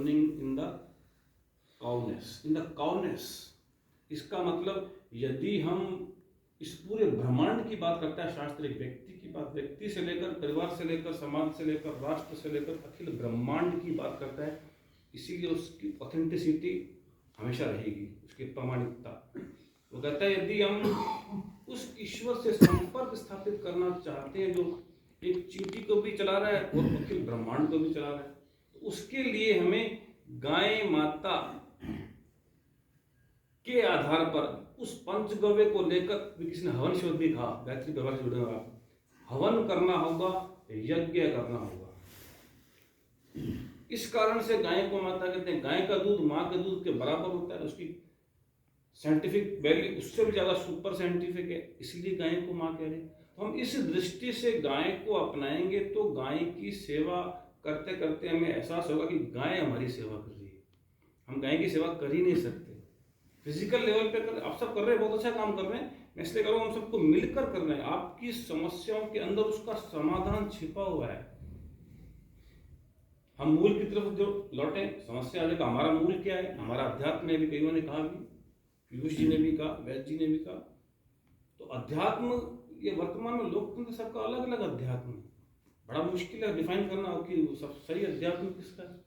Learning in the काउनेस। इसका मतलब यदि हम इस पूरे ब्रह्मांड की बात करता है शास्त्र, एक व्यक्ति की बात, व्यक्ति से लेकर परिवार से लेकर समाज से लेकर राष्ट्र से लेकर अखिल ब्रह्मांड की बात करता है, इसीलिए उसकी ऑथेंटिसिटी हमेशा रहेगी, उसकी प्रामाणिकता। वो कहता है यदि हम उस ईश्वर से संपर्क स्थापित करना चाहते हैं जो एक चींटी को भी चला रहा है और अखिल ब्रह्मांड को भी चला रहा है, तो उसके लिए हमें गाय माता के आधार पर उस पंचगव्य को लेकर किसी ने हवन शब्द भी कहा, गायत्री परिवार से जुड़े हुए हवन करना होगा, यज्ञ करना होगा। इस कारण से गाय को माता कहते हैं। गाय का दूध माँ के दूध के बराबर होता है, उसकी साइंटिफिक वैल्यू उससे भी ज्यादा सुपर साइंटिफिक है, इसलिए गाय को माँ कह रहे हैं। तो हम इस दृष्टि से गाय को अपनाएंगे तो गाय की सेवा करते करते हमें एहसास होगा कि गाय हमारी सेवा कर रही है। हम गाय की सेवा कर ही नहीं सकते। फिजिकल लेवल पे कर, आप सब कर रहे हैं, बहुत अच्छा काम कर रहे हैं, मैं इसलिए कर रहा हूँ, हम सबको मिलकर कर रहे हैं। आपकी समस्याओं के अंदर उसका समाधान छिपा हुआ है। हम मूल की तरफ जो लौटे, समस्या आ जाएगा हमारा मूल क्या है। हमारा अध्यात्म में भी कईयों ने कहा, भी पीयूष जी ने भी कहा, वैद्य जी ने भी कहा। तो अध्यात्म, ये वर्तमान में लोकतंत्र सबका अलग अलग अध्यात्म है, बड़ा मुश्किल है डिफाइन करना कि सब सही अध्यात्म किसका है।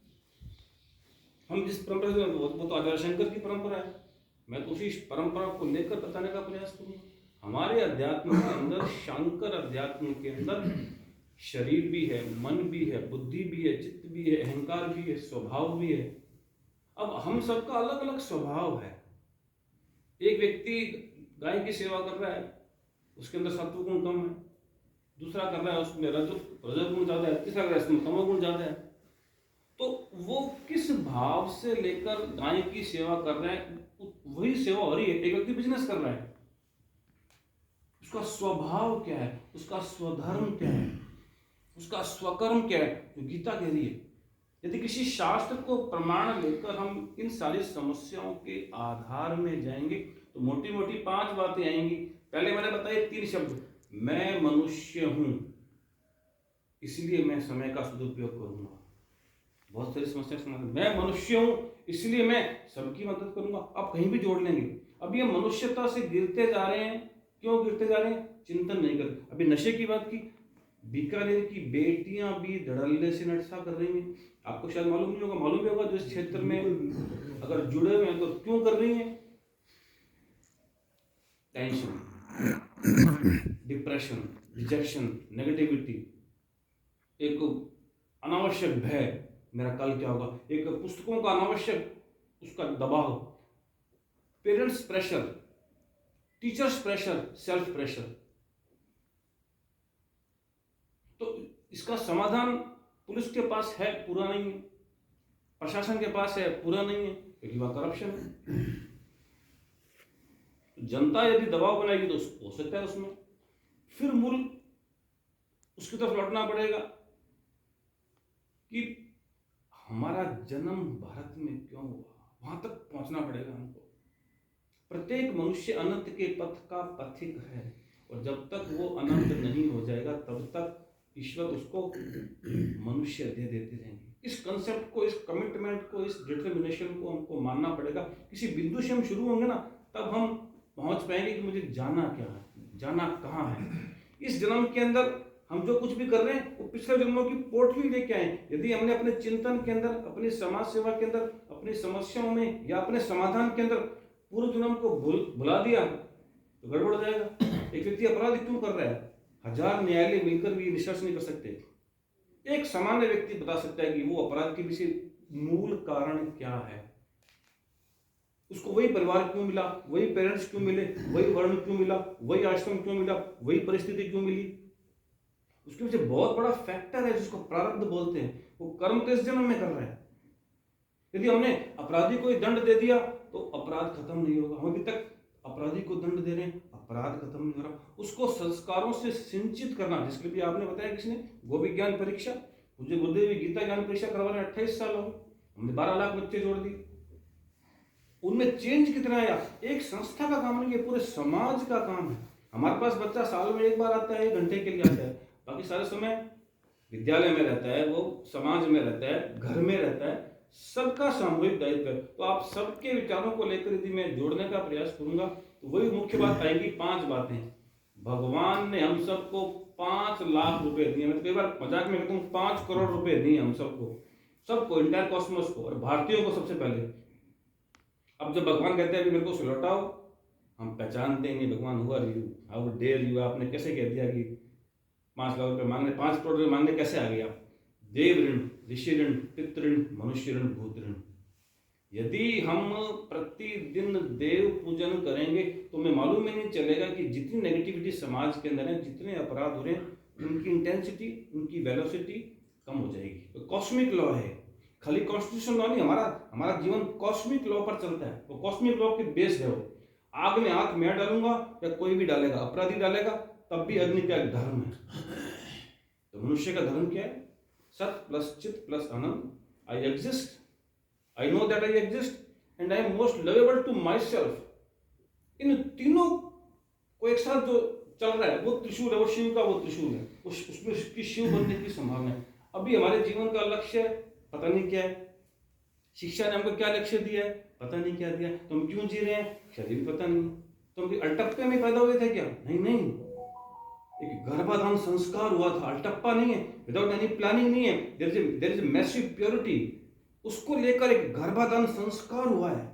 हम जिस परंपरा से, वो तो आचार्य शंकर की परंपरा है, मैं तो उसी परंपरा को लेकर बताने का प्रयास करूंगा। हमारे अध्यात्म के अंदर, शंकर अध्यात्म के अंदर शरीर भी है, मन भी है, बुद्धि भी है, चित्त भी है, अहंकार भी है, स्वभाव भी है। अब हम सबका अलग अलग स्वभाव है। एक व्यक्ति गाय की सेवा कर रहा है, उसके अंदर सत्व गुण कम है, दूसरा कर रहा है उसमें रजोगुण ज्यादा है, तीसरा कर रहा है उसमें तमोगुण ज्यादा है। तो वो किस भाव से लेकर गाय की सेवा कर रहा है, वही सेवा हो रही है। एक व्यक्ति बिजनेस कर रहा है, उसका स्वभाव क्या है, उसका स्वधर्म क्या है, उसका स्वकर्म क्या है, जो गीता कह रही है। यदि किसी शास्त्र को प्रमाण लेकर हम इन सारी समस्याओं के आधार में जाएंगे तो मोटी मोटी 5 बातें आएंगी। पहले मैंने बताया 3 शब्द, मैं मनुष्य हूं इसलिए मैं समय का सदुपयोग करूंगा। बहुत सारी समस्या समाधान, मैं मनुष्य हूं इसलिए मैं सबकी मदद करूंगा। अब कहीं भी जोड़ लेंगे। अब ये मनुष्यता से गिरते जा रहे हैं, क्यों गिरते जा रहे हैं, चिंतन नहीं कर। अभी नशे की बात की, बीकानेर की बेटियां भी धड़ल्ले से नशा कर रही हैं। आपको शायद मालूम नहीं होगा, मालूम भी होगा जो इस क्षेत्र में अगर जुड़े हुए हैं, तो क्यों कर रही हैं, टेंशन, डिप्रेशन, रिजेक्शन, नेगेटिविटी, एक अनावश्यक भय, मेरा कल क्या होगा, एक पुस्तकों का अनावश्यक उसका दबाव, parents pressure, teachers pressure, self pressure. तो इसका समाधान पुलिस के पास है, पूरा नहीं है, प्रशासन के पास है, पूरा नहीं है, क्योंकि वह करप्शन है। जनता यदि दबाव बनाएगी तो हो सकता है उसमें फिर मूल उसकी तरफ लौटना पड़ेगा कि हमारा जन्म भारत में क्यों हुआ, वहां तक पहुंचना पड़ेगा हमको। प्रत्येक मनुष्य अनंत के पथ का पथिक है, और जब तक वो अनंत नहीं हो जाएगा तब तक ईश्वर उसको मनुष्य दे देते रहेंगे। इस कंसेप्ट को, इस कमिटमेंट को, इस डिटर्मिनेशन को हमको मानना पड़ेगा। किसी बिंदु से हम शुरू होंगे ना, तब हम पहुंच पाएंगे कि मुझे जाना क्या है, जाना कहाँ है। इस जन्म के अंदर हम जो कुछ भी कर रहे हैं वो पिछले जन्मों की पोटली लेके आए। यदि हमने अपने चिंतन के अंदर, अपनी समाज सेवा के अंदर, अपनी समस्याओं में या अपने समाधान के अंदर पूर्व जन्म को भुला दिया तो गड़बड़ हो जाएगा। एक व्यक्ति अपराध क्यों कर रहा है, 1000 न्यायालय मिलकर भी निष्कर्ष नहीं कर सकते। एक सामान्य व्यक्ति बता सकता है कि वो अपराध के पीछे मूल कारण क्या है। उसको वही परिवार क्यों मिला, वही पेरेंट्स क्यों मिले, वही वर्ण क्यों मिला, वही आश्रम क्यों मिला, वही परिस्थिति क्यों मिली। उसके पीछे बहुत बड़ा फैक्टर है जिसको प्रारब्ध बोलते हैं। वो कर्म तो इस जन्म में कर रहा है। यदि हमने अपराधी को दंड दे दिया तो अपराध खत्म नहीं होगा। हम अभी तक अपराधी को दंड दे रहे हैं, अपराध खत्म नहीं हो रहा। उसको संस्कारों से सिंचित करना, जिसके लिए आपने बताया किसने, गो विज्ञान परीक्षा, मुझे बुद्धि भी गीता ज्ञान परीक्षा करवाने 28 साल हो गए, हमने 12 लाख बच्चे जोड़ दिए। उनमें चेंज कितना आया, एक संस्था का काम नहीं है, पूरे समाज का काम है। हमारे पास बच्चा साल में 1 बार आता है, 1 घंटे के लिए आता है, बाकी सारे समय विद्यालय में रहता है, वो समाज में रहता है, घर में रहता है। सबका सामूहिक दायित्व है। तो आप सबके विचारों को लेकर यदि मैं जोड़ने का प्रयास करूंगा तो वही मुख्य बात आएगी, 5 बातें। भगवान ने हम सबको 5 लाख रुपए दिए, मैं तो कई बार मजाक में कहता हूँ 5 करोड़ रुपए दिए हम सबको इंटायर कॉस्मोस को, और भारतीयों को सबसे पहले। अब जब भगवान कहते हैं अभी मेरे को लौटाओ, हम पहचानते ही नहीं भगवान, हुआ यू, हाउ डेयर यू, आपने कैसे कह दिया कि 5 लाख रुपए मांगने, 5 करोड़ रुपए मांगने कैसे आ गए आप? देव ऋण, ऋषि ऋण, पितृ ऋण, मनुष्य ऋण, भूत ऋण। यदि हम प्रतिदिन देव पूजन करेंगे तो हमें मालूम ही नहीं चलेगा कि जितनी नेगेटिविटी समाज के अंदर है, जितने अपराध हो रहे हैं, उनकी इंटेंसिटी, उनकी वेलोसिटी कम हो जाएगी। तो कॉस्मिक लॉ है, खाली कॉन्स्टिट्यूशन लॉ नहीं, हमारा जीवन कॉस्मिक लॉ पर चलता है। वो कॉस्मिक लॉ की बेस है वो। आग में हाथ मैं डालूंगा या कोई भी डालेगा, अपराधी डालेगा, तब भी अग्नि का एक धर्म है। तो मनुष्य का धर्म क्या है? सत प्लस चित plus Anand. I exist, I know that I exist and I am most lovable to myself। इन तीनों को एक साथ जो चल रहा है वो त्रिशूल है, वो शिव का वो त्रिशूल है, उसमें उसकी शिव बनने की संभावना है। अभी हमारे जीवन का लक्ष्य पता नहीं क्या है, शिक्षा ने हमको क्या लक्ष्य दिया है पता नहीं क्या दिया, तो हम क्यों जी रहे हैं शायद भी पता नहीं। तो हम अल्टप्पे में पैदा हुए थे क्या? नहीं, एक गर्भाधान संस्कार हुआ था, अल्टप्पा नहीं है, विदाउट एनी प्लानिंग नहीं है, देयर इज मैसिव प्योरिटी। उसको लेकर एक गर्भाधान संस्कार हुआ है,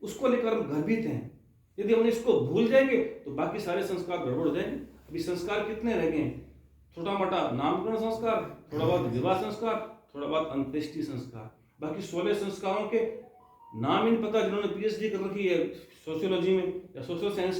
उसको लेकर हम गर्वित हैं। यदि हम इसको भूल जाएंगे तो बाकी सारे संस्कार गड़बड़ हो जाएंगे। अभी संस्कार कितने रह गए हैं? छोटा मोटा नामकरण संस्कार, थोड़ा बहुत विवाह संस्कार, थोड़ा बहुत अंत्येष्टि संस्कार, बाकी 16 संस्कारों के नाम ही नहीं पता। जिन्होंने PhD कर रखी है सोशियोलॉजी में या सोशल साइंस